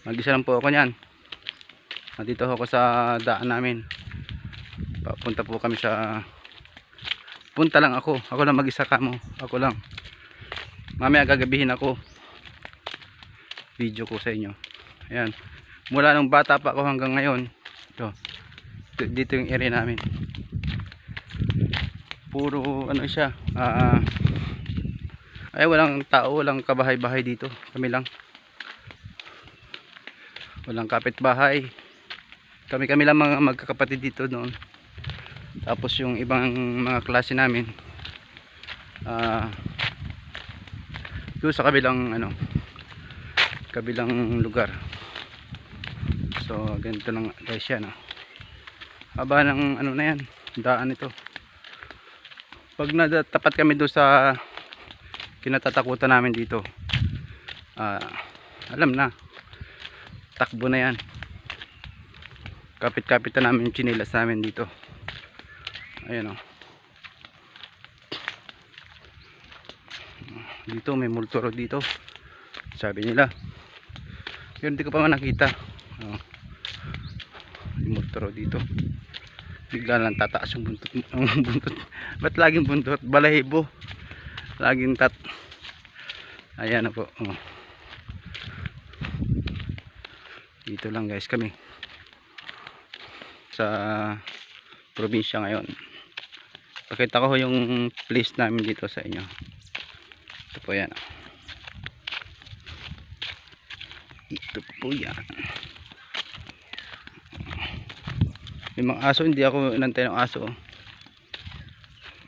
Mag-isa lang po ako niyan. Nandito ako sa daan namin. Papunta po kami sa... Punta lang ako. Ako lang mag-isa kamo. Ako lang. Mamaya gagabihin ako. Video ko sa inyo. Ayan. Mula nung bata pa ako hanggang ngayon. Ito. Dito yung area namin. Puro ano siya. Ay walang tao, walang kabahay-bahay dito. Kami lang. Walang kapitbahay. Kami lang mga magkakapatid dito noon. Tapos yung ibang mga klase namin doon sa kabilang ano, kabilang lugar. So ganito lang guys yan. Haba ng ano na yan, daan ito. Pag natapat kami doon sa kinatatakutan namin dito, alam na, takbo na yan. Kapit-kapit na namin yung chinilas namin dito. Ayan o. Dito may multuro dito. Sabi nila. Pero hindi ko pa man nakita. May multuro dito. Bigla lang tataas yung buntot. Buntot. Ba't laging buntot? Balahibo. Laging Ayan na po. Dito lang guys kami. Sa probinsya ngayon. Pakita ko yung place namin dito sa inyo. Ito po yan. Ito po yan. Yung mga aso, hindi ako inantay ng aso.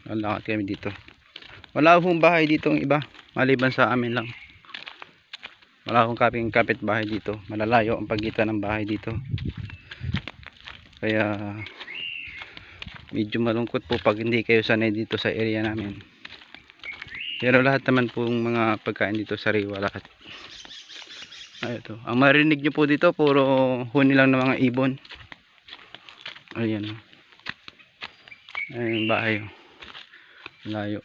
Lalakad kami dito. Wala akong bahay dito ng iba. Maliban sa amin lang. Wala akong kapit bahay dito. Malalayo ang pagitan ng bahay dito. Kaya medyo malungkot po pag hindi kayo sanay dito sa area namin. Pero lahat naman po mga pagkain dito sariwa lahat. Ay, ito. Ang marinig nyo po dito puro huni lang ng mga ibon. Ayan. Ayan yung bahay. Layo.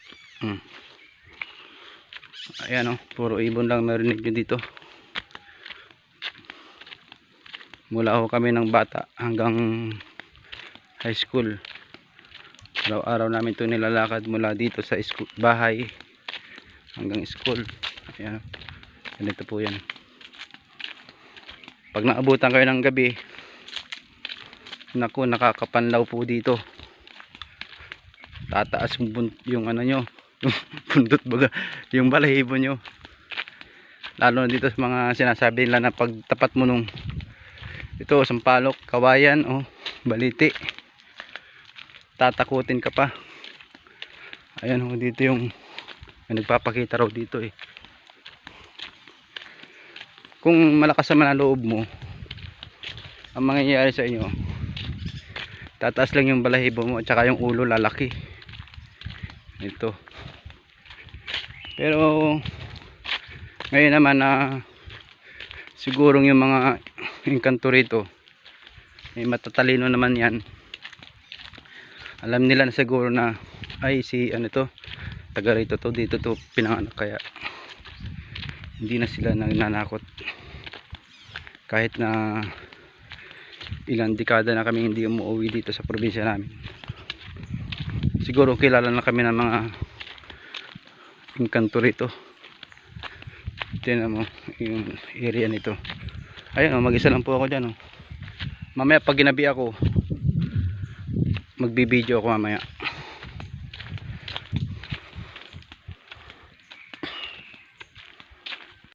Ayan o. Puro ibon lang marinig nyo dito. Mula ako kami ng bata hanggang high school. Araw-araw namin ito nilalakad mula dito sa school, bahay hanggang school. Ayan. Ganito po yan. Pag naabutan kayo ng gabi, naku, nakakapanlaw po dito. Tataas yung ano nyo, yung bundot baga, yung balahibo nyo. Lalo na dito sa mga sinasabi nila na pagtapat mo nung ito, sampalok, kawayan o baliti, tatakutin ka pa. Ayan o, dito yung nagpapakita raw dito eh. Kung malakas naman ang loob mo, ang mangyayari sa inyo, tataas lang yung balahibo mo at saka yung ulo lalaki. Ito. Pero ngayon naman sigurong yung mga engkanto rito, may matatalino naman yan. Alam nila na siguro na ay si ano to, taga rito to, dito to pinanganak, kaya hindi na sila nananakot. Kahit na ilang dekada na kami hindi umuwi dito sa probinsya namin, siguro kilala na kami ng mga engkanto rito. Tingnan mo yung area nito. Ayun, mag-isa lang po ako dyan. Mamaya pag ginabi ako, magbibideo ako mamaya.